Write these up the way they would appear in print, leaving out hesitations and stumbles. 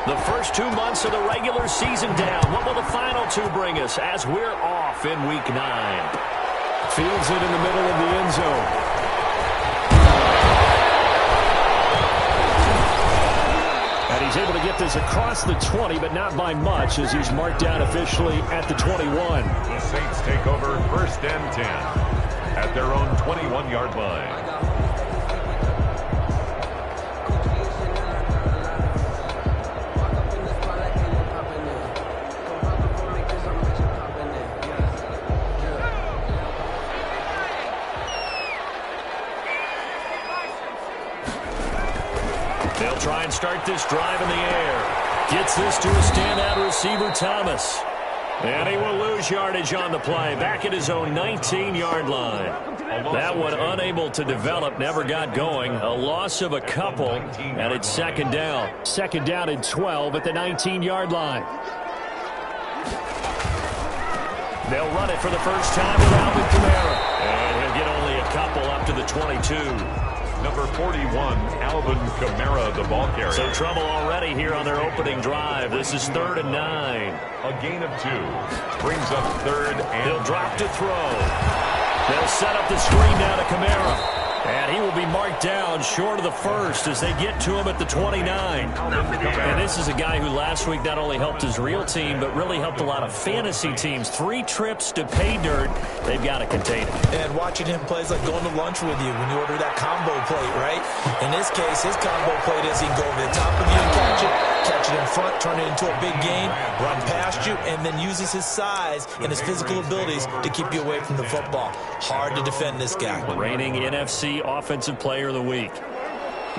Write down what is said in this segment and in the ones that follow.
The first 2 months of the regular season down. What will the final two bring us as we're off in Week 9? Fields it in the middle of the end zone. And he's able to get this across the 20, but not by much, as he's marked down officially at the 21. The Saints take over 1st and 10 at their own 21-yard line. They'll try and start this drive in the air. Gets this to a standout receiver, Thomas. And he will lose yardage on the play. Back at his own 19-yard line. That one unable to develop, never got going. A loss of a couple, and it's second down. Second down and 12 at the 19-yard line. They'll run it for the first time with Alvin Kamara. And he'll get only a couple up to the 22. Number 41, Alvin Kamara, the ball carrier. So trouble already here on their opening drive. This is 3rd and 9. A gain of 2. Brings up 3rd and... He'll drop to throw. They'll set up the screen now to Kamara. And he will be marked down short of the first as they get to him at the 29. And this is a guy who last week not only helped his real team, but really helped a lot of fantasy teams. 3 trips to pay dirt. They've got to contain him. And watching him play is like going to lunch with you when you order that combo plate, right? In this case, his combo plate is he can go over the top of you and catch it in front, turn it into a big gain, run past you, and then uses his size and his physical abilities to keep you away from the football. Hard to defend this guy. Reigning NFC Offensive Player of the Week.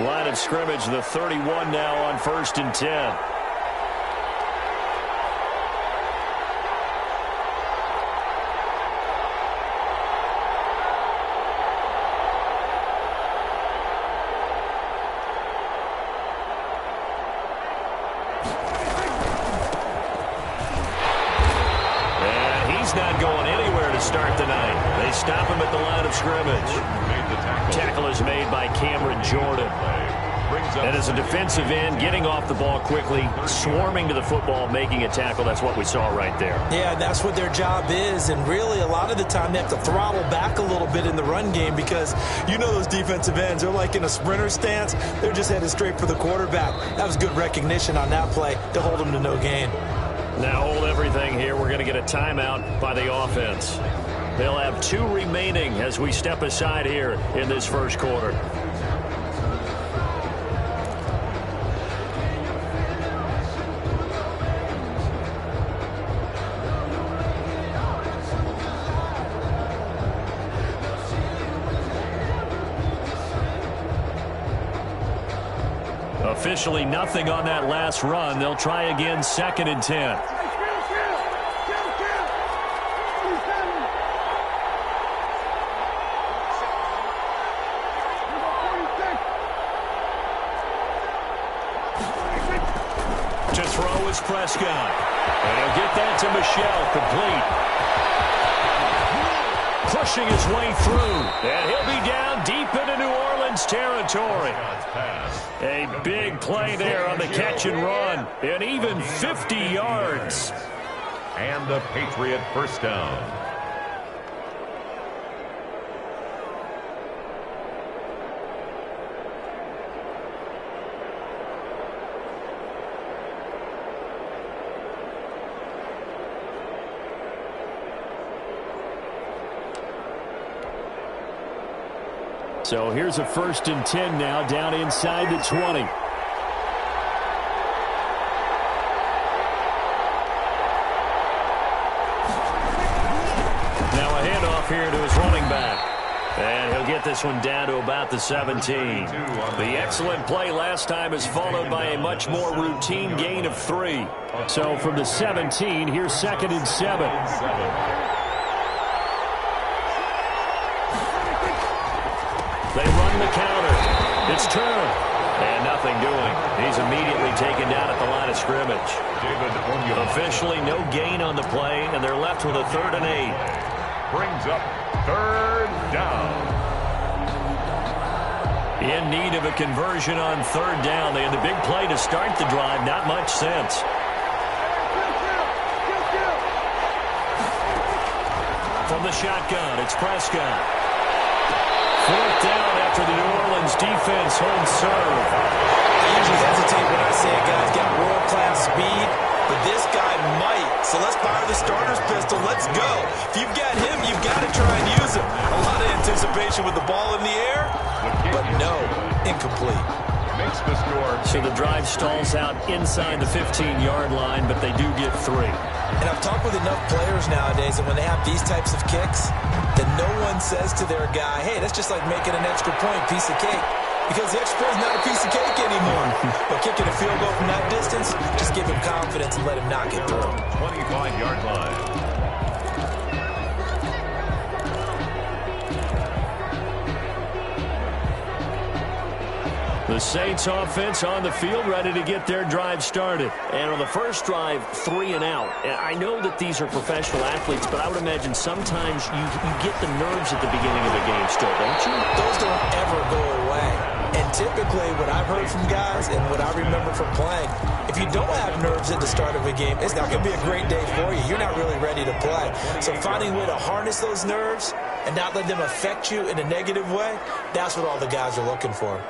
Line of scrimmage, the 31 now on 1st and 10. Not going anywhere to start the night. They stop him at the line of scrimmage. Tackle is made by Cameron Jordan. And as a defensive end, getting off the ball quickly, swarming to the football, making a tackle. That's what we saw right there. Yeah, that's what their job is. And really, a lot of the time, they have to throttle back a little bit in the run game because you know those defensive ends, they're like in a sprinter stance. They're just headed straight for the quarterback. That was good recognition on that play to hold them to no gain. Now hold everything here. We're going to get a timeout by the offense. They'll have 2 remaining as we step aside here in this first quarter. Officially nothing on that last run. They'll try again, 2nd and 10. To throw is Prescott. And he'll get that to Michelle, complete. Pushing his way through. And he'll be down deep into New Orleans territory. A big play there on the catch and run. And even 50 yards. And the Patriot first down. So here's a 1st and 10 now, down inside the 20. Now a handoff here to his running back. And he'll get this one down to about the 17. The excellent play last time is followed by a much more routine gain of 3. So from the 17, here's 2nd and 7. They run the counter. It's turned. And nothing doing. He's immediately taken down at the line of scrimmage. Officially no gain on the play, and they're left with a 3rd and 8. Brings up 3rd down. In need of a conversion on third down. They had the big play to start the drive. Not much sense. From the shotgun, it's Prescott. Fourth down after the New Orleans defense holds serve. I usually hesitate when I say a guy's got world-class speed, but this guy might. So let's fire the starter's pistol. Let's go. If you've got him, you've got to try and use him. A lot of anticipation with the ball in the air, but no, incomplete. Makes the score. So the drive stalls out inside the 15-yard line, but they do get 3. And I've talked with enough players nowadays that when they have these types of kicks, that no one says to their guy, hey, that's just like making an extra point, piece of cake. Because the extra point is not a piece of cake anymore. But kicking a field goal from that distance, just give him confidence and let him knock it through. 25-yard line. The Saints offense on the field, ready to get their drive started. And on the first drive, 3 and out. I know that these are professional athletes, but I would imagine sometimes you get the nerves at the beginning of a game still, don't you? Those don't ever go away. And typically, what I've heard from guys and what I remember from playing, if you don't have nerves at the start of a game, it's not going to be a great day for you. You're not really ready to play. So finding a way to harness those nerves and not let them affect you in a negative way, that's what all the guys are looking for.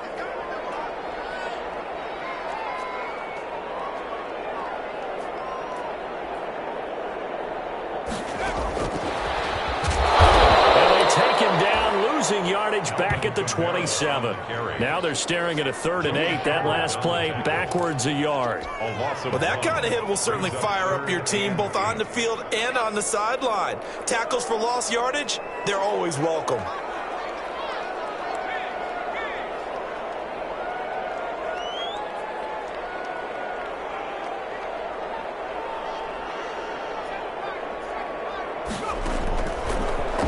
Yardage back at the 27. Now they're staring at a 3rd and 8. That last play backwards a yard. Well, that kind of hit will certainly fire up your team both on the field and on the sideline. Tackles for lost yardage, they're always welcome.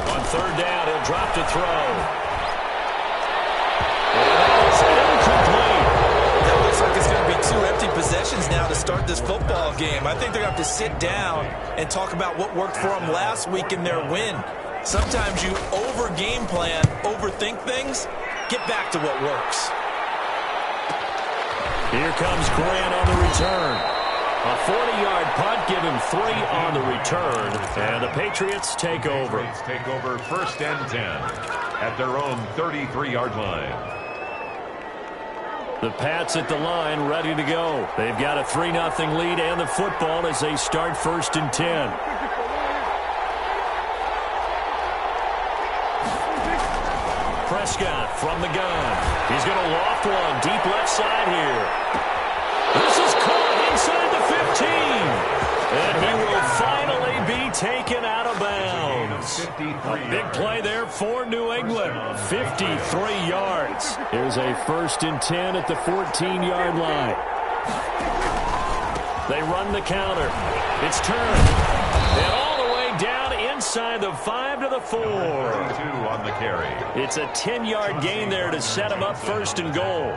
On 3rd down, he'll drop to throw. It's incomplete. That looks like it's going to be 2 empty possessions now to start this football game. I think they're going to have to sit down and talk about what worked for them last week in their win. Sometimes you over-game plan, overthink things. Get back to what works. Here comes Grant on the return. A 40-yard punt, give him 3 on the return, and the Patriots take over. Patriots take over 1st and 10 at their own 33-yard line. The Pats at the line, ready to go. They've got a 3-0 lead and the football as they start 1st and 10. Prescott from the gun. He's going to loft one deep left side here. This is caught inside the 15. And he will finally be taken out of bounds. A big play there for New England. 53 yards. Here's a 1st and 10 at the 14-yard line. They run the counter. It's turned. And all the way down inside the 5 to the 4. 32 on the carry. It's a 10-yard gain there to set him up 1st and goal.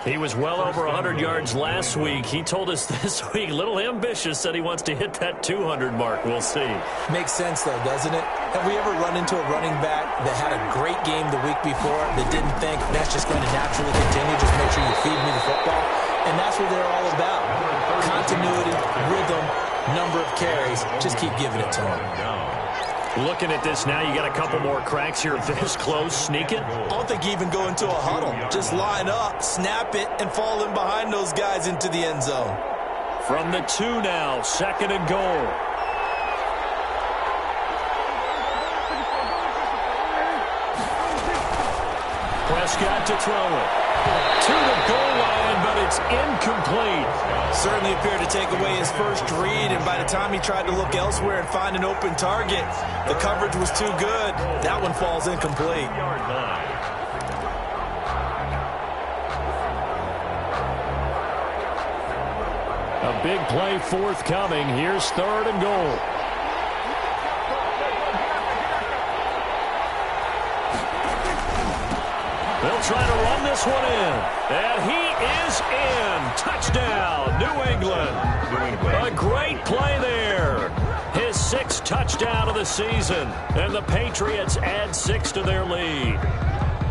He was well over 100 yards last week. He told us this week, a little ambitious, said he wants to hit that 200 mark. We'll see. Makes sense, though, doesn't it? Have we ever run into a running back that had a great game the week before that didn't think that's just going to naturally continue, just make sure you feed me the football? And that's what they're all about. Continuity, rhythm, number of carries. Just keep giving it to them. Looking at this now, you got a couple more cracks here. This close, sneak it. I don't think you even go into a huddle. Just line up, snap it, and fall in behind those guys into the end zone. From the 2 now, 2nd and goal. Prescott to throw it. To the goal line, but it's incomplete. Certainly appeared to take away his first read, and by the time he tried to look elsewhere and find an open target, the coverage was too good. That one falls incomplete. A big play forthcoming. Here's 3rd and goal. They'll try to run this one in. And he is in. Touchdown, New England. A great play there. His 6th touchdown of the season. And the Patriots add 6 to their lead.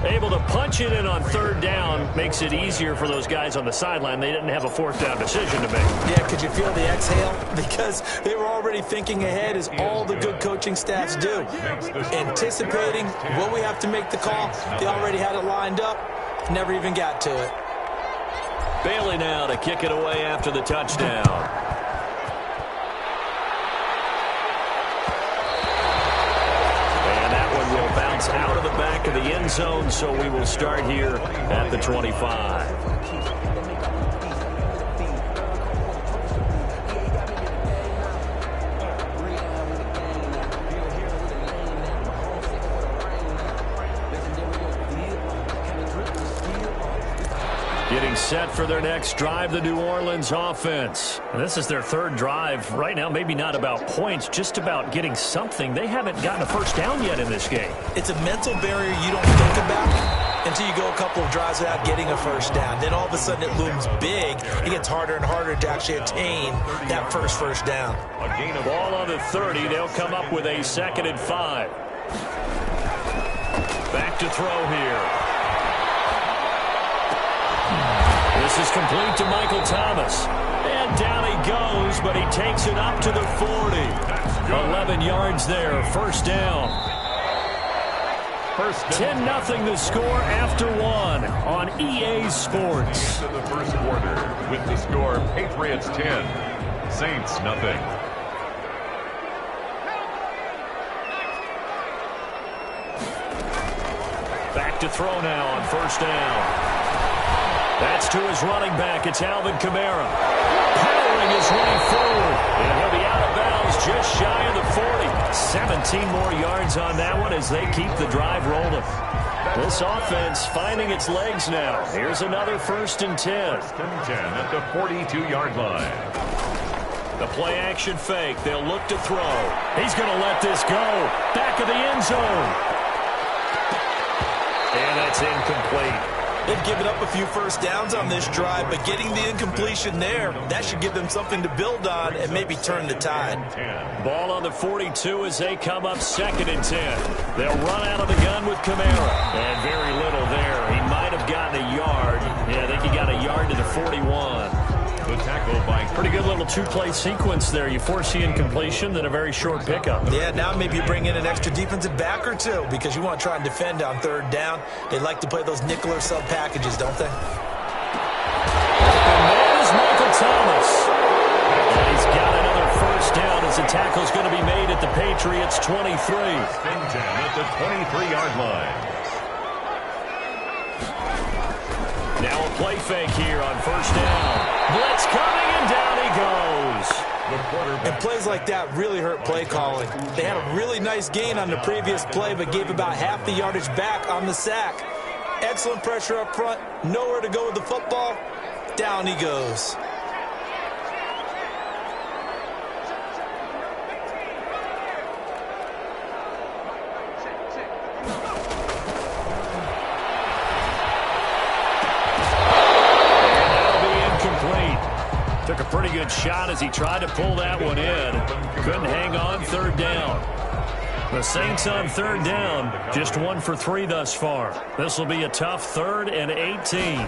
Able to punch it in on third down makes it easier for those guys on the sideline. They didn't have a fourth down decision to make. Yeah, could you feel the exhale? Because they were already thinking ahead, as all the good coaching staffs do. Anticipating what we have to make the call. They already had it lined up. Never even got to it. Bailey now to kick it away after the touchdown. Bounce out of the back of the end zone, so we will start here at the 25. Getting set for their next drive, the New Orleans offense. And this is their third drive. Right now, maybe not about points, just about getting something. They haven't gotten a first down yet in this game. It's a mental barrier you don't think about until you go a couple of drives without getting a first down. Then all of a sudden it looms big. It gets harder and harder to actually attain that first down. A gain of ball on the 30. They'll come up with a 2nd and 5. Back to throw here. This is complete to Michael Thomas. And down he goes, but he takes it up to the 40. 11 yards there, first down. 10-0 the score after one on EA Sports. Into the first quarter with the score Patriots 10, Saints nothing. Back to throw now on first down. That's to his running back. It's Alvin Kamara. Powering his way forward. And he'll be out of bounds just shy of the 40. 17 more yards on that one as they keep the drive rolling. This offense finding its legs now. Here's another 1st and 10. 1st and 10 at the 42-yard line. The play action fake. They'll look to throw. He's going to let this go. Back of the end zone. And that's incomplete. They've given up a few first downs on this drive, but getting the incompletion there, that should give them something to build on and maybe turn the tide. Ball on the 42 as they come up 2nd and 10. They'll run out of the gun with Kamara. And very little there. He might have gotten a yard. Yeah, I think he got a yard to the 41. The tackle by pretty good little two-play sequence there. You force the incompletion, then a very short pickup. Yeah, now maybe you bring in an extra defensive back or two because you want to try and defend on third down. They like to play those nickel or sub packages, don't they? And that is Michael Thomas. And he's got another first down as the tackle's going to be made at the Patriots 23. 10 at the 23-yard line. Now a play fake here on first down. Blitz coming, and down he goes. And plays like that really hurt play calling. They had a really nice gain on the previous play, but gave about half the yardage back on the sack. Excellent pressure up front. Nowhere to go with the football. Down he goes. Took a pretty good shot as he tried to pull that one in. Couldn't hang on third down. The Saints on third down, just 1 for 3 thus far. This will be a tough 3rd and 18.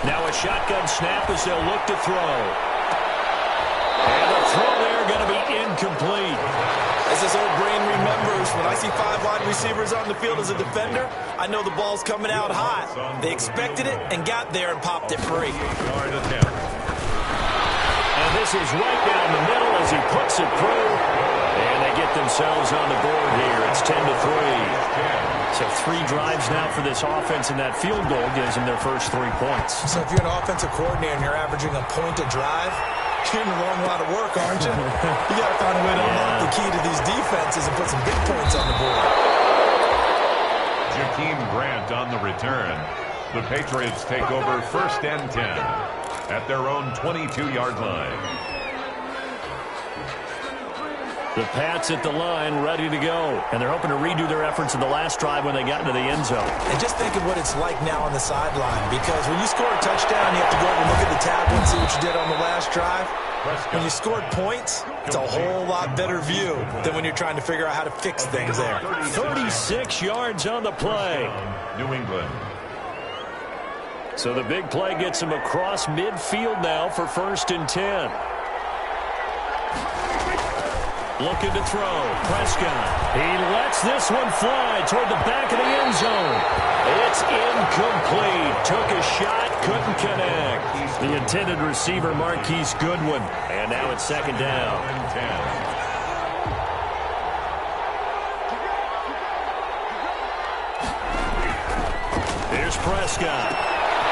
Now a shotgun snap as they'll look to throw. And the throw there going to be incomplete. As this old brain remembers, when I see 5 wide receivers on the field as a defender, I know the ball's coming out hot. They expected it and got there and popped it free. And this is right down the middle as he puts it through. And they get themselves on the board here. It's 10-3. So 3 drives now for this offense, and that field goal gives them their first 3 points. So if you're an offensive coordinator and you're averaging a point a drive, you're in a long lot of work, aren't you? You got to find a way to unlock the key to these defenses and put some big points on the board. Jakeem Grant on the return. The Patriots take over 1st and 10 at their own 22-yard line. The Pats at the line, ready to go. And they're hoping to redo their efforts in the last drive when they got into the end zone. And just think of what it's like now on the sideline. Because when you score a touchdown, you have to go over and look at the tablet and see what you did on the last drive. When you scored points, it's a whole lot better view than when you're trying to figure out how to fix things there. 36 yards on the play. New England. So the big play gets him across midfield now for 1st and 10. Looking to throw. Prescott. He lets this one fly toward the back of the end zone. It's incomplete. Took a shot, couldn't connect. The intended receiver, Marquise Goodwin. And now it's 2nd down. 10. Here's Prescott.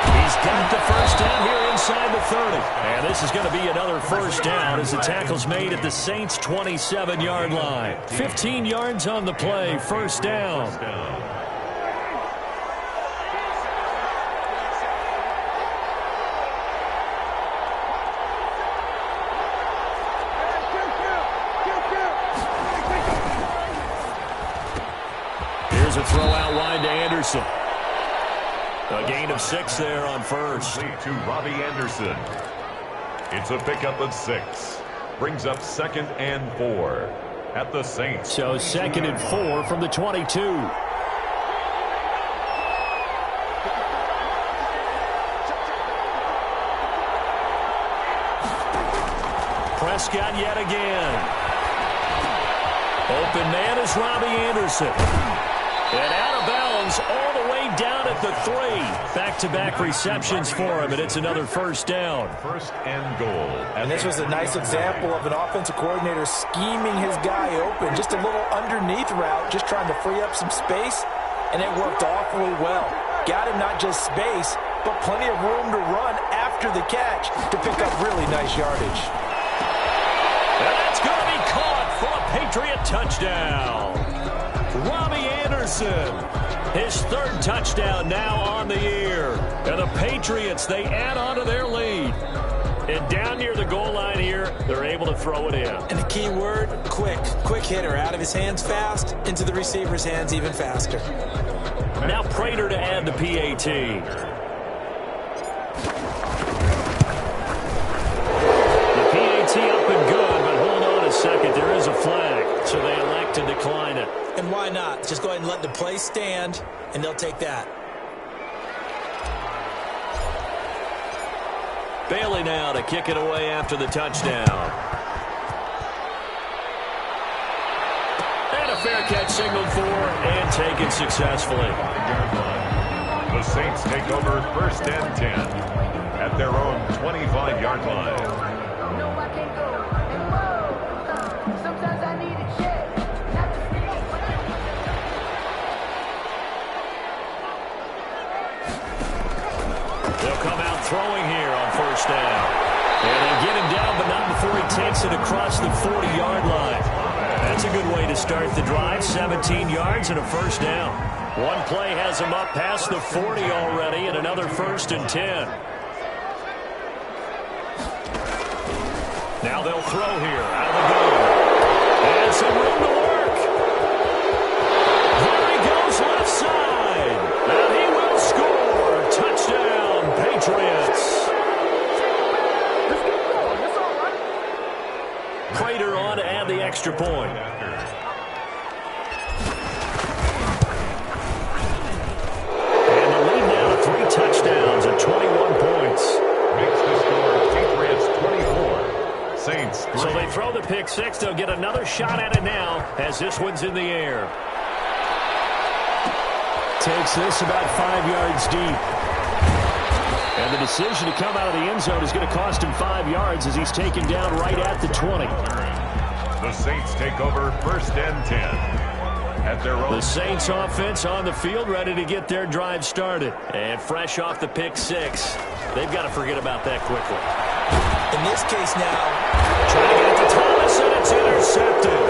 He's got the 1st down here inside the 30. And this is going to be another 1st down as the tackle's made at the Saints' 27-yard line. 15 yards on the play, 1st down. Here's a throw out wide to Anderson. A gain of 6 there on 1st. To Robbie Anderson. It's a pickup of 6. Brings up 2nd and 4 at the Saints. So 2nd and 4 from the 22. Prescott yet again. Open man is Robbie Anderson. And out of bounds all the way down at the 3. Back-to-back receptions for him, and it's another 1st down. 1st and goal. And this was a nice example of an offensive coordinator scheming his guy open. Just a little underneath route, just trying to free up some space, and it worked awfully well. Got him not just space, but plenty of room to run after the catch to pick up really nice yardage. And that's going to be caught for a Patriot touchdown. Robbie Anderson, his 3rd touchdown now on the year. And the Patriots, they add on to their lead. And down near the goal line here, they're able to throw it in. And the key word, quick. Quick hitter. Out of his hands fast, into the receiver's hands even faster. Now Prater to add the PAT. The PAT up and good, but hold on a second. There is a flag, so they elect to decline it. And why not? Just go ahead and let the play stand, and they'll take that. Bailey now to kick it away after the touchdown. And a fair catch signaled for and taken successfully. The Saints take over 1st and 10 at their own 25-yard line. They'll come out throwing here on 1st down. And they get him down, but not before he takes it across the 40-yard line. That's a good way to start the drive. 17 yards and a 1st down. One play has him up past the 40 already, and another 1st and 10. Now they'll throw here out of the gun. And some room to work. Here he goes left side. And he will score. Touchdown, Patriots. Prater on to add the extra point. And the lead now to 3 touchdowns and 21 points. Makes the score Patriots 24. Saints 3. So they throw the pick 6. They'll get another shot at it now as this one's in the air. Takes this about 5 yards deep. And the decision to come out of the end zone is going to cost him 5 yards as he's taken down right at the 20. The Saints take over 1st and 10 at their own. The Saints offense on the field ready to get their drive started. And fresh off the pick 6. They've got to forget about that quickly. In this case now, trying to get it to Thomas, and it's intercepted.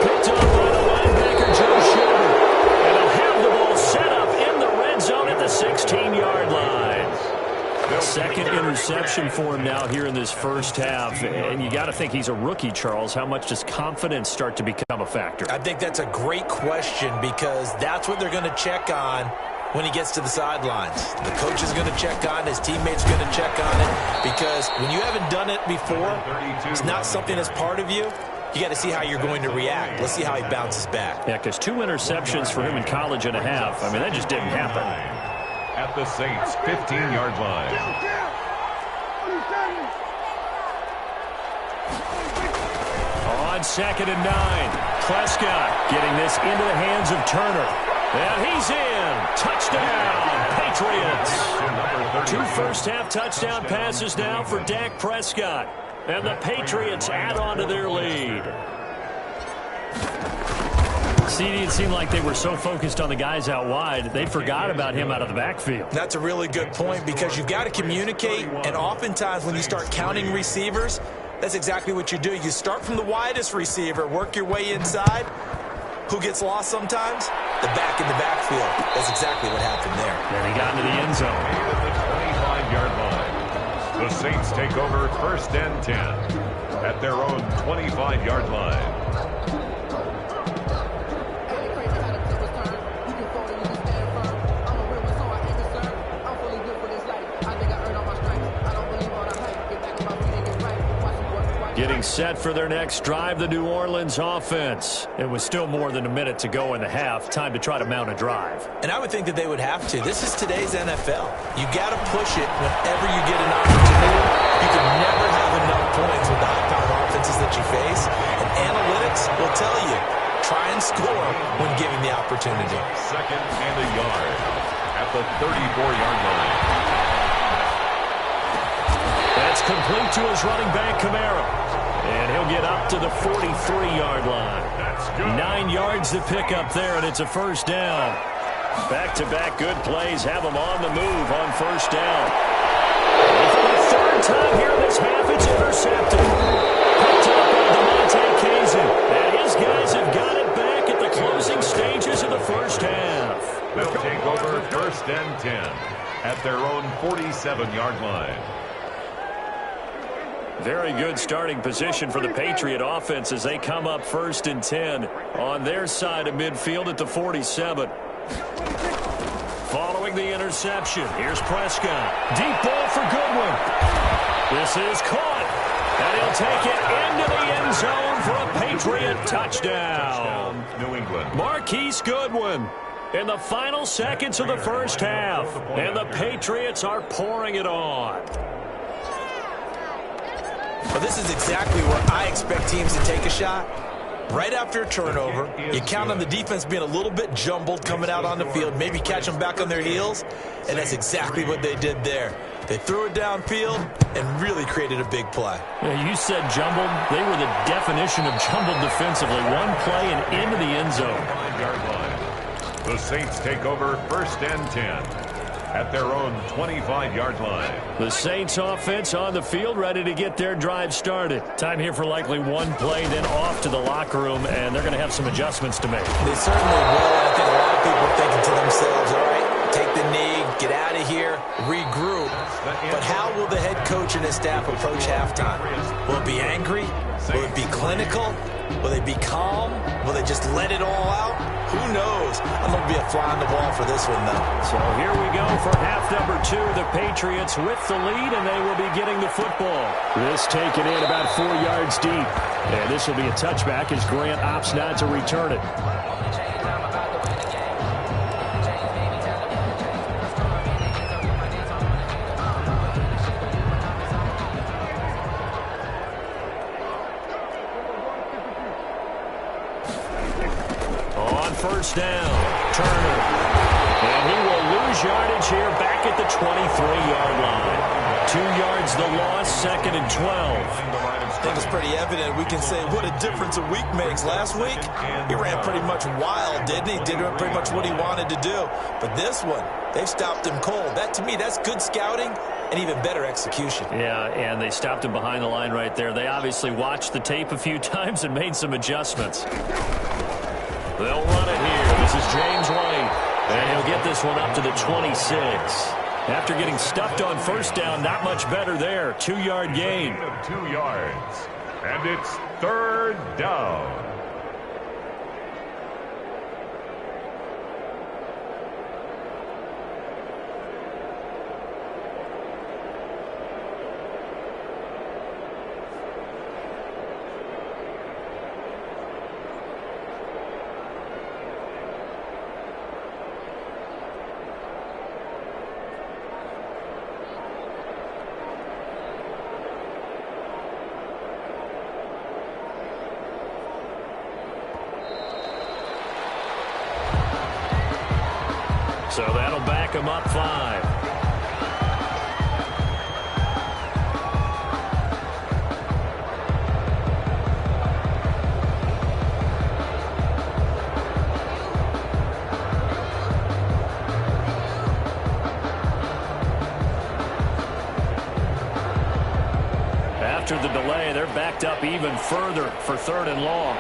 Picked up by the linebacker, Joe Schubert. And they'll have the ball set up in the red zone at the 16-yard line. Second interception for him now here in this first half. And you got to think he's a rookie, Charles. How much does confidence start to become a factor? I think that's a great question because that's what they're going to check on when he gets to the sidelines. The coach is going to check on, his teammates are going to check on it because when you haven't done it before, it's not something that's part of you. You got to see how you're going to react. Let's see how he bounces back. Yeah, because 2 interceptions for him in college and a half. I mean, that just didn't happen. At the Saints' 15-yard line. On 2nd and 9, Prescott getting this into the hands of Turner. And he's in. Touchdown, Patriots. 2 first-half touchdown passes now for Dak Prescott. And the Patriots add on to their lead. CD, it seemed like they were so focused on the guys out wide, they forgot about him out of the backfield. That's a really good point because you've got to communicate, and oftentimes when you start counting receivers, that's exactly what you do. You start from the widest receiver, work your way inside. Who gets lost sometimes? The back in the backfield. That's exactly what happened there. And he got into the end zone. At the 25-yard line. The Saints take over 1st and 10 at their own 25-yard line. Getting set for their next drive, the New Orleans offense. It was still more than a minute to go in the half. Time to try to mount a drive. And I would think that they would have to. This is today's NFL. You got to push it whenever you get an opportunity. You can never have enough points with the high-powered offenses that you face. And analytics will tell you, try and score when given the opportunity. 2nd and a yard at the 34-yard line. That's complete to his running back, Kamara. And he'll get up to the 43-yard line. 9 yards to pick up there, and it's a first down. Back-to-back good plays have him on the move on first down. And for the 3rd time here in this half, it's intercepted. Picked up by Demonte Kazin. And his guys have got it back at the closing stages of the first half. They'll take over 1st and 10 at their own 47-yard line. Very good starting position for the Patriot offense as they come up 1st and 10 on their side of midfield at the 47. Following the interception, here's Prescott. Deep ball for Goodwin. This is caught. And he'll take it into the end zone for a Patriot touchdown. New England. Marquise Goodwin in the final seconds of the first half. And the Patriots are pouring it on. Well, this is exactly where I expect teams to take a shot. Right after a turnover, you count on the defense being a little bit jumbled coming out on the field, maybe catch them back on their heels, and that's exactly what they did there. They threw it downfield and really created a big play. Yeah, you said jumbled. They were the definition of jumbled defensively. One play and into the end zone. 5-yard line. The Saints take over 1st and 10 at their own 25-yard line. The Saints offense on the field, ready to get their drive started. Time here for likely one play, then off to the locker room, and they're going to have some adjustments to make. They certainly will. I think a lot of people are thinking to themselves, all right, take the knee, get out of here, regroup. But how will the head coach and his staff approach halftime? Will it be angry? Will it be clinical? Will they be calm? Will they just let it all out? Who knows? I'm going to be a fly on the wall for this one, though. So here we go for half number 2. The Patriots with the lead, and they will be getting the football. This taken in about 4 yards deep. And this will be a touchback as Grant opts not to return it. First down, Turner. And he will lose yardage here back at the 23-yard line. 2 yards the loss, 2nd and 12. I think it's pretty evident. We can say what a difference a week makes. Last week, he ran pretty much wild, didn't he? Did pretty much what he wanted to do. But this one, they've stopped him cold. That, to me, that's good scouting and even better execution. Yeah, and they stopped him behind the line right there. They obviously watched the tape a few times and made some adjustments. They'll run it here. This is James White. And he'll get this one up to the 26. After getting stuffed on first down, not much better there. 2-yard gain. 2 yards. And it's 3rd down. So that'll back him up 5. After the delay, they're backed up even further for 3rd and long.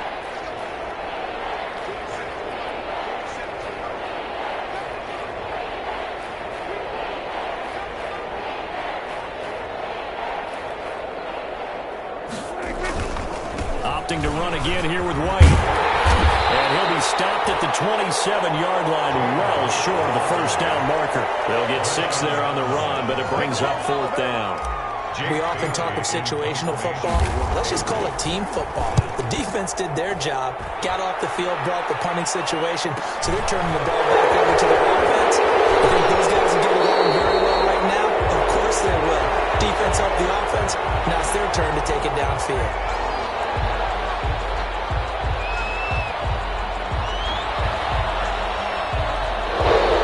Opting to run again here with White. And he'll be stopped at the 27-yard line, well short of the first down marker. They'll get 6 there on the run, but it brings up 4th down. We often talk of situational football. Let's just call it team football. The defense did their job, got off the field, brought the punting situation, so they're turning the ball back over to their offense. I think those guys will get along very well right now. Of course they will. Defense helped the offense. Now it's their turn to take it downfield.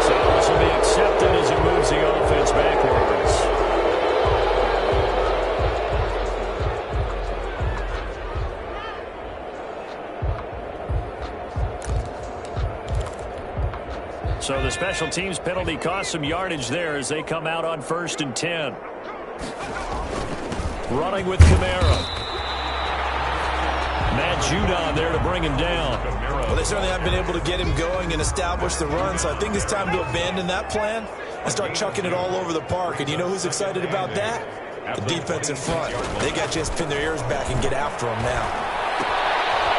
So this will be accepted as it moves the offense backwards. So the special teams penalty cost some yardage there as they come out on 1st and 10. Running with Kamara. Matt Judon there to bring him down. Well, they certainly have been able to get him going and establish the run, so I think it's time to abandon that plan and start chucking it all over the park. And you know who's excited about that? The defense in front. They got to just pin their ears back and get after him now.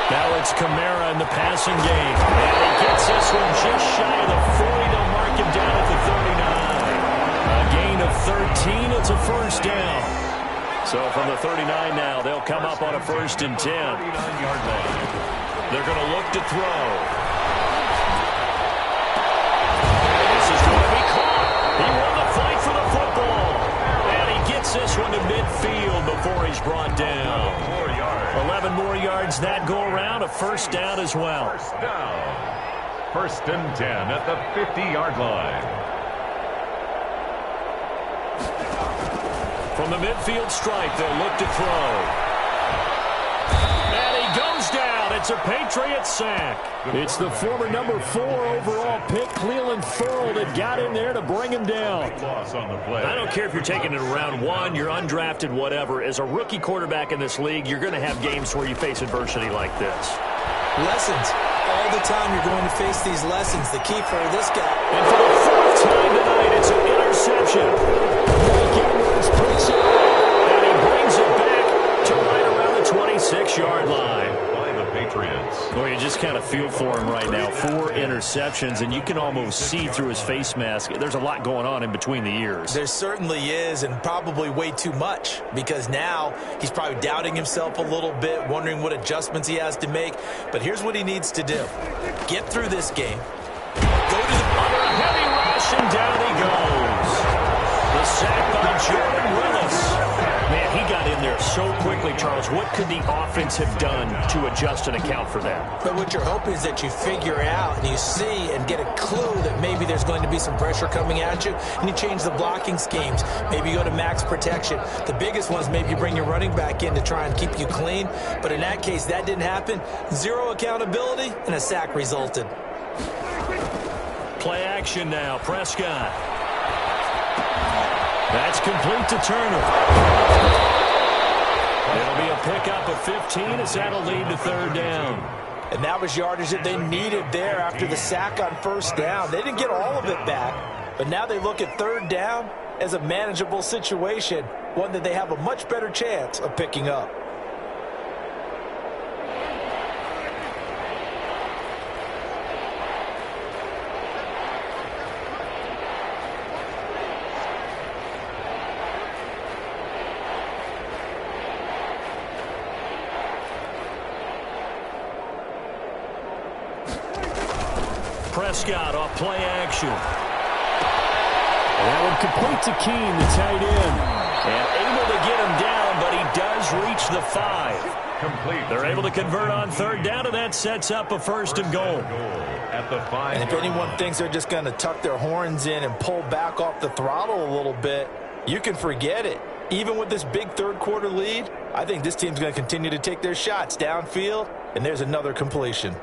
Now it's Kamara in the passing game. And he gets this one just shy of the 40. They'll mark him down at the 39. A gain of 13. It's a first down. So from the 39 now, they'll come up on a 1st and 10. They're going to look to throw. This is going to be caught. He won the fight for the football. And he gets this one to midfield before he's brought down. 11 more yards that go around, a first down as well. First down. 1st and 10 at the 50-yard line. From the midfield stripe, they'll look to throw. And he goes down. It's a Patriot sack. It's the former number 4 overall pick, Cleveland Ferrell, that got in there to bring him down. I don't care if you're taking it in round 1, you're undrafted, whatever. As a rookie quarterback in this league, you're going to have games where you face adversity like this. Lessons. All the time you're going to face these lessons. The key for this guy. And for the 4th time tonight, it's an interception. And he brings it back to right around the 26-yard line. By the Patriots. Well, you just kind of feel for him right now. 4 interceptions, and you can almost see through his face mask. There's a lot going on in between the ears. There certainly is, and probably way too much, because now he's probably doubting himself a little bit, wondering what adjustments he has to make. But here's what he needs to do. Get through this game. Go to the under a heavy rush, and down he goes. The sack by Jordan Willis. Man, he got in there so quickly, Charles. What could the offense have done to adjust and account for that? But what you're hoping is that you figure out and you see and get a clue that maybe there's going to be some pressure coming at you, and you change the blocking schemes. Maybe you go to max protection. The biggest one is maybe you bring your running back in to try and keep you clean. But in that case, that didn't happen. 0 accountability, and a sack resulted. Play action now. Prescott. That's complete to Turner. It'll be a pickup of 15 as that'll lead to 3rd down. And that was yardage that they needed there after the sack on 1st down. They didn't get all of it back, but now they look at 3rd down as a manageable situation, one that they have a much better chance of picking up. Prescott off play action. That one complete to Keene, the tight end. And able to get him down, but he does reach the 5. Complete. They're able to convert on third down, and that sets up a first and goal. At the 5. And if anyone thinks they're just going to tuck their horns in and pull back off the throttle a little bit, you can forget it. Even with this big third-quarter lead, I think this team's going to continue to take their shots downfield, and there's another completion.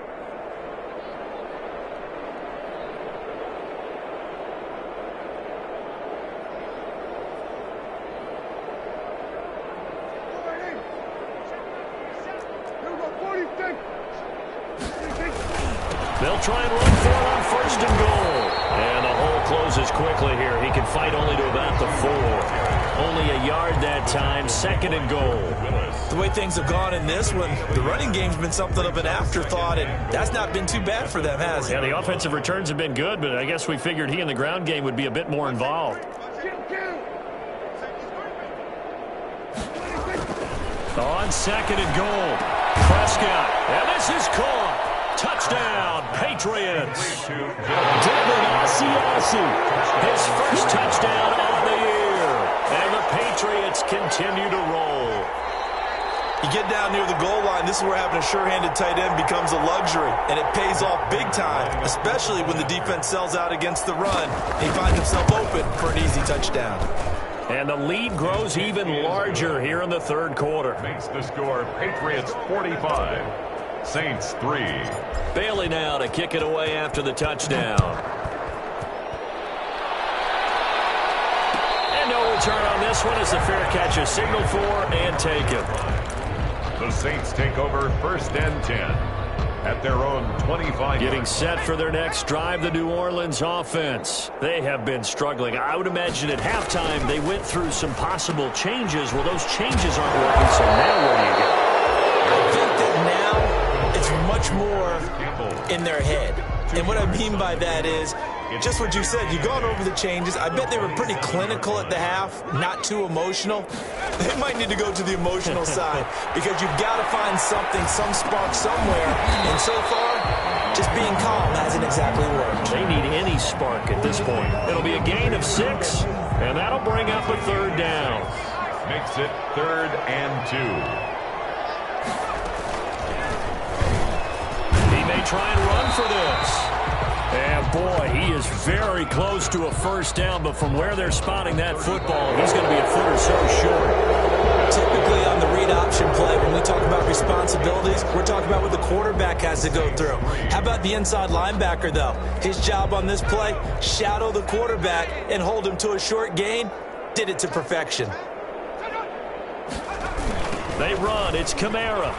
They'll try and run for it on first and goal. And the hole closes quickly here. He can fight only to about the 4. Only a yard that time, second and goal. The way things have gone in this one, the running game's been something of an afterthought, and that's not been too bad for them, has it? Yeah, the offensive returns have been good, but I guess we figured he in the ground game would be a bit more involved. On second and goal, Prescott, and this is caught. Touchdown, Patriots. David Asiasi, his first touchdown on the year. And the Patriots continue to roll. You get down near the goal line, this is where having a sure-handed tight end becomes a luxury, and it pays off big time, especially when the defense sells out against the run. He finds himself open for an easy touchdown. And the lead grows even larger here in the third quarter. Makes the score Patriots 45. Saints 3. Bailey now to kick it away after the touchdown. And no return on this one as the fair catch is signaled for and taken. The Saints take over first and 10 at their own 25. Getting set for their next drive, the New Orleans offense. They have been struggling. I would imagine at halftime they went through some possible changes. Well, those changes aren't working, so now where do you go? I think that now it's much more in their head. And what I mean by that is just what you said. You've gone over the changes. I bet they were pretty clinical at the half, not too emotional. They might need to go to the emotional side because you've got to find something, some spark somewhere. And so far, just being calm hasn't exactly worked. They need any spark at this point. It'll be a gain of 6, and that'll bring up a third down. Makes it 3rd and 2. Try and run for this. And boy, he is very close to a first down, but from where they're spotting that football, he's going to be a foot or so short. Typically on the read option play, when we talk about responsibilities, we're talking about what the quarterback has to go through. How about the inside linebacker, though? His job on this play, shadow the quarterback and hold him to a short gain. Did it to perfection. They run. It's Kamara.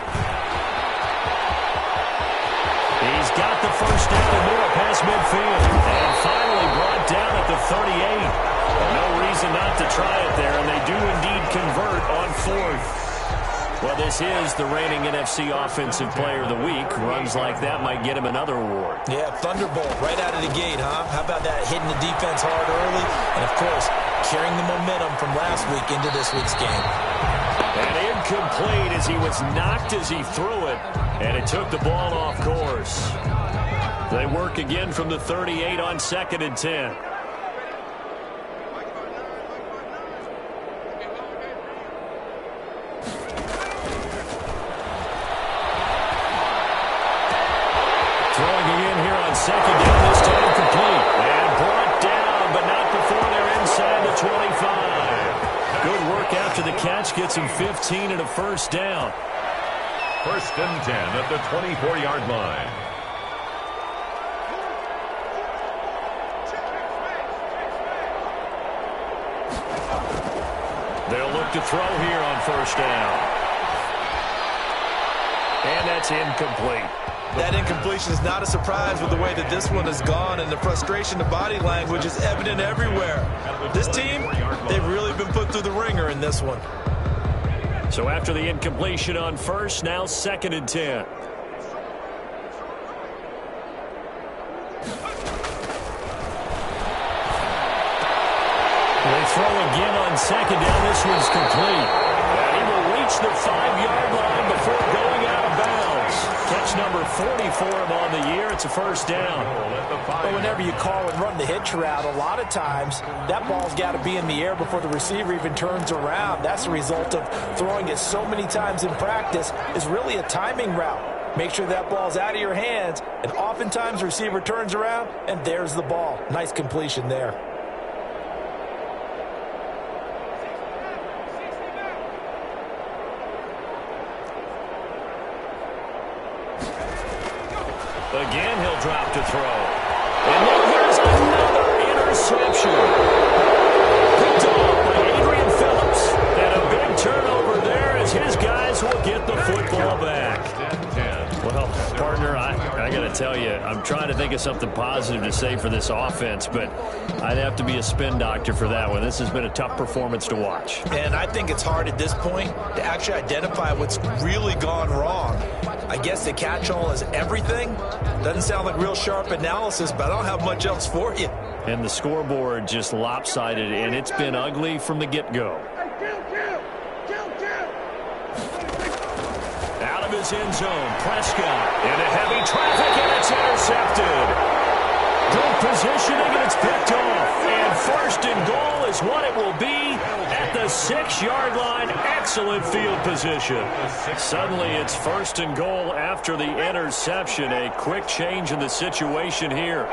He's got the first down and more past midfield. And finally brought down at the 38. No reason not to try it there, and they do indeed convert on 4th. Well, this is the reigning NFC Offensive Player of the Week. Runs like that might get him another award. Yeah, Thunderbolt right out of the gate, huh? How about that, hitting the defense hard early? And, of course, carrying the momentum from last week into this week's game. And incomplete as he was knocked as he threw it, and it took the ball off course. They work again from the 38 on 2nd and 10. Throwing again here on 2nd down, this time complete. And brought down, but not before they're inside the 25. Good work after the catch, gets him 15 and a first down. 1st and 10 at the 24-yard line. They'll look to throw here on first down. And that's incomplete. That incompletion is not a surprise with the way that this one has gone, and the frustration, the body language is evident everywhere. This team, they've really been put through the ringer in this one. So after the incompletion on first, now 2nd and 10. They throw again on 2nd down. This one's complete. And he will reach the 5-yard line before going out of bounds. Catch number 45 for him on the year. It's a first down. But whenever you call and run the hitch route, a lot of times that ball's got to be in the air before the receiver even turns around. That's the result of throwing it so many times in practice. Is really a timing route. Make sure that ball's out of your hands, and oftentimes the receiver turns around, and there's the ball. Nice completion there. Again, he'll drop to throw. And now here's another interception. Picked off by Adrian Phillips. And a big turnover there as his guys will get the football back. Well, partner, I got to tell you, I'm trying to think of something positive to say for this offense, but I'd have to be a spin doctor for that one. This has been a tough performance to watch. And I think it's hard at this point to actually identify what's really gone wrong. I guess the catch-all is everything. Doesn't sound like real sharp analysis, but I don't have much else for you. And the scoreboard just lopsided, and it's been ugly from the get-go. Out of his end zone, Prescott into heavy traffic, and it's intercepted. Good positioning, and it's picked off. And first and goal is what it will be at the 6-yard line. Excellent field position. Suddenly it's first and goal after the interception. A quick change in the situation here.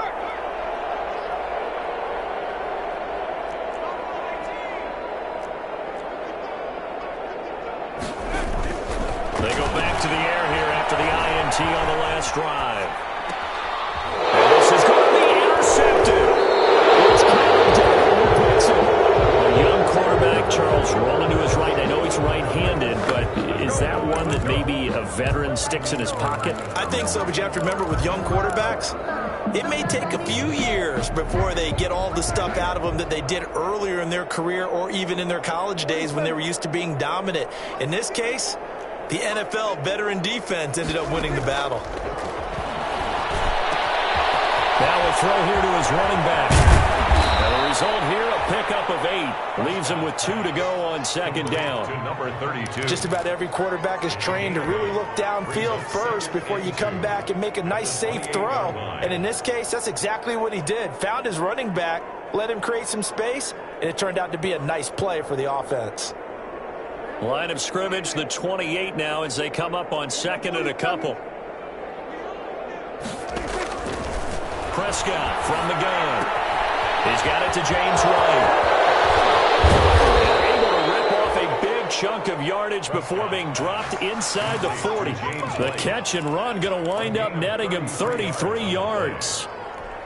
They go back to the air here after the INT on the last drive. And this is going to be intercepted. It's Caleb Downing who picks it. A young quarterback, Charles, rolling to his right. I know he's right-handed, but is that one that maybe a veteran sticks in his pocket? I think so, but you have to remember with young quarterbacks, it may take a few years before they get all the stuff out of them that they did earlier in their career or even in their college days when they were used to being dominant. In this case, the NFL veteran defense ended up winning the battle. Now a throw here to his running back. And the result here, a pickup of 8. Leaves him with 2 to go on second down. To number 32. Just about every quarterback is trained to really look downfield first before you come back and make a nice, safe throw. And in this case, that's exactly what he did. Found his running back, let him create some space, and it turned out to be a nice play for the offense. Line of scrimmage, the 28 now as they come up on second and a couple. Prescott from the gun. He's got it to James White. Able to rip off a big chunk of yardage before being dropped inside the 40. The catch and run going to wind up netting him 33 yards.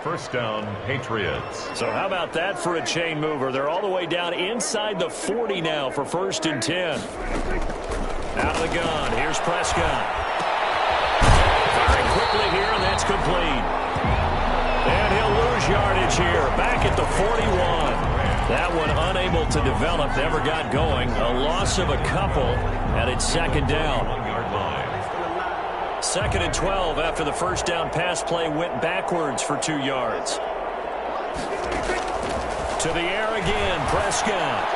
First down, Patriots. So how about that for a chain mover? They're all the way down inside the 40 now for first and 10. Out of the gun. Here's Prescott. Firing quickly here, and that's complete. And he'll lose yardage here. Back at the 41. That one unable to develop. Never got going. A loss of a couple, and it's second down. 1-yard line. Second and 12 after the first down pass play went backwards for 2 yards. To the air again, Prescott.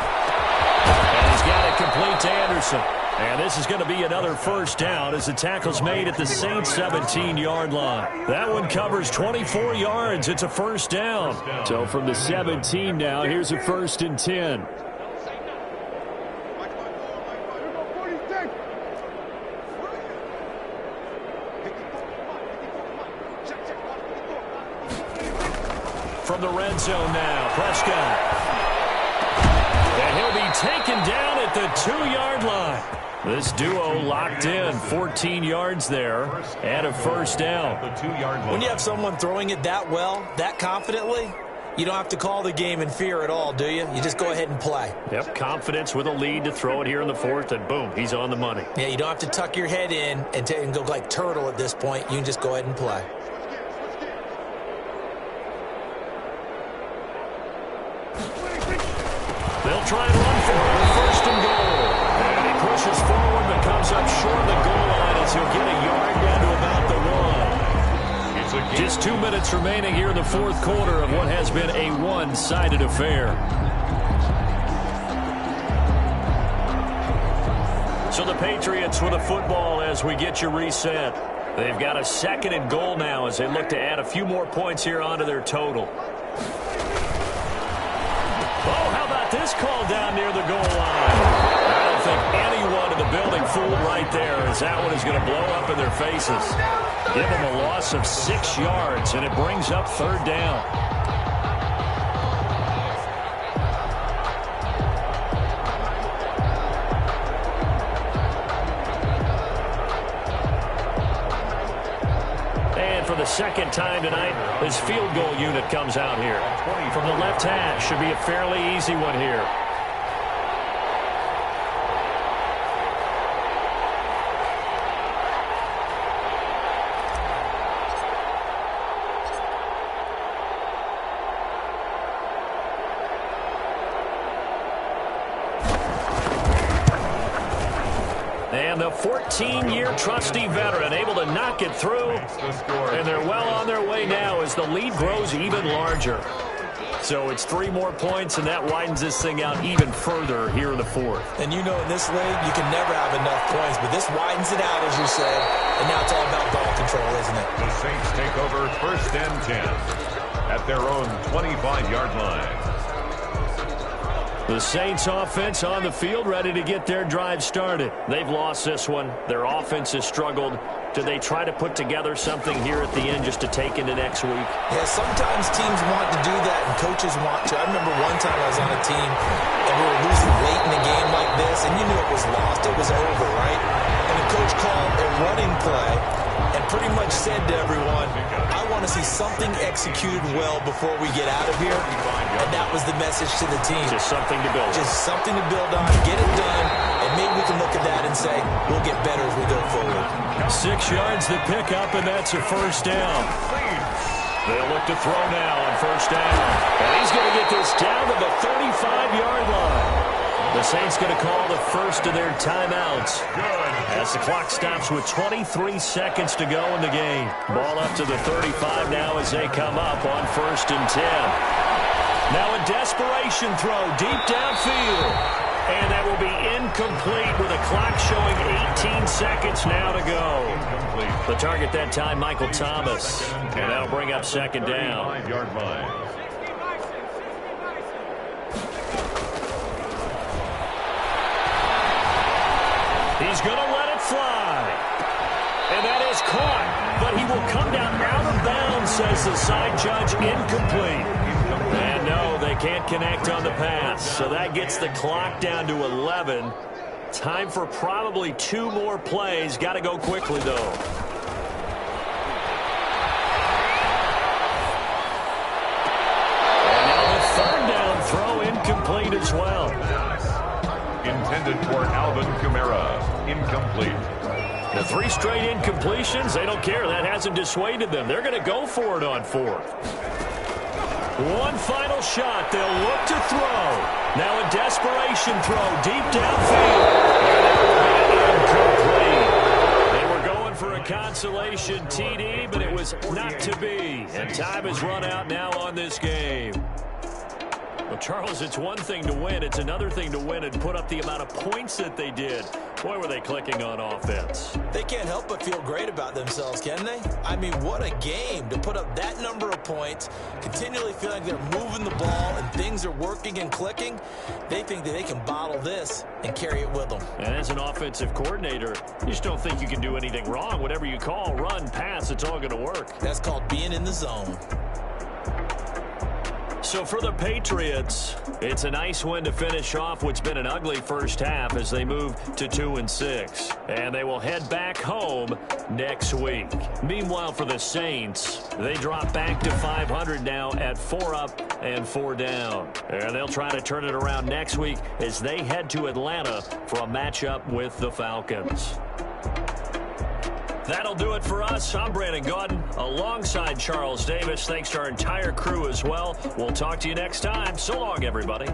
And he's got it complete to Anderson. And this is going to be another first down as the tackle's made at the Saints' 17-yard line. That one covers 24 yards. It's a first down. So from the 17 now, here's a first and 10. From the red zone now, Prescott. And he'll be taken down at the 2-yard line. This duo locked in, 14 yards there, and a first down. The 2-yard line. When you have someone throwing it that well, that confidently, you don't have to call the game in fear at all, do you? You just go ahead and play. Yep, confidence with a lead to throw it here in the fourth, and boom, he's on the money. Yeah, you don't have to tuck your head in and go like turtle at this point. You can just go ahead and play. They'll try and run for it, first and goal. And he pushes forward but comes up short of the goal line as he'll get a yard down to about the 1. Just 2 minutes remaining here in the fourth quarter of what has been a one-sided affair. So the Patriots with a football as we get you reset. They've got a 2nd and goal now as they look to add a few more points here onto their total. Oh, how about this call down near the goal line? I don't think anyone in the building fooled right there, as that one is going to blow up in their faces. Give them a loss of 6 yards, and it brings up 3rd down. For the 2nd time tonight, this field goal unit comes out here. From the left hash, should be a fairly easy one here. And the 14-year trusty veteran able to knock it through. And they're well on their way now as the lead grows even larger. So it's 3 more points, and that widens this thing out even further here in the 4th. And you know, in this league, you can never have enough points, but this widens it out, as you said. And now it's all about ball control, isn't it? The Saints take over 1st and 10 at their own 25-yard line. The Saints offense on the field, ready to get their drive started. They've lost this one. Their offense has struggled. Do they try to put together something here at the end just to take into next week? Yeah, sometimes teams want to do that and coaches want to. I remember one time I was on a team and we were losing late in a game like this, and you knew it was lost. It was over, right? And the coach called a running play and pretty much said to everyone, I want to see something executed well before we get out of here. And that was the message to the team. Just something to build on. Just something to build on, get it done, and maybe we can look at that and say, we'll get better as we go forward. 6 yards to pick up, and that's a 1st down. They'll look to throw now on 1st down. And he's going to get this down to the 35-yard line. The Saints going to call the first of their timeouts as the clock stops with 23 seconds to go in the game. Ball up to the 35 now as they come up on 1st and 10. Now a desperation throw deep downfield. And that will be incomplete with a clock showing 18 seconds now to go. The target that time, Michael Thomas. And that'll bring up 2nd down. 5-yard line. He's going to let it fly. And that is caught. But he will come down out of bounds, says the side judge, incomplete. And no, they can't connect on the pass. So that gets the clock down to 11. Time for probably 2 more plays. Got to go quickly, though. And now the 3rd down throw incomplete as well. Intended for Alvin Kamara. Incomplete. The 3 straight incompletions, they don't care. That hasn't dissuaded them. They're going to go for it on 4th. One final shot. They'll look to throw. Now a desperation throw deep downfield. Incomplete. They were going for a consolation TD, but it was not to be. And time has run out now on this game. Well, Charles, it's one thing to win. It's another thing to win and put up the amount of points that they did. Boy, were they clicking on offense. They can't help but feel great about themselves, can they? I mean, what a game to put up that number of points, continually feeling like they're moving the ball and things are working and clicking. They think that they can bottle this and carry it with them. And as an offensive coordinator, you just don't think you can do anything wrong. Whatever you call, run, pass, it's all going to work. That's called being in the zone. So for the Patriots, it's a nice win to finish off what's been an ugly first half as they move to 2-6. And they will head back home next week. Meanwhile, for the Saints, they drop back to 500 now at 4 up and 4 down. And they'll try to turn it around next week as they head to Atlanta for a matchup with the Falcons. That'll do it for us. I'm Brandon Gaudin alongside Charles Davis. Thanks to our entire crew as well. We'll talk to you next time. So long, everybody.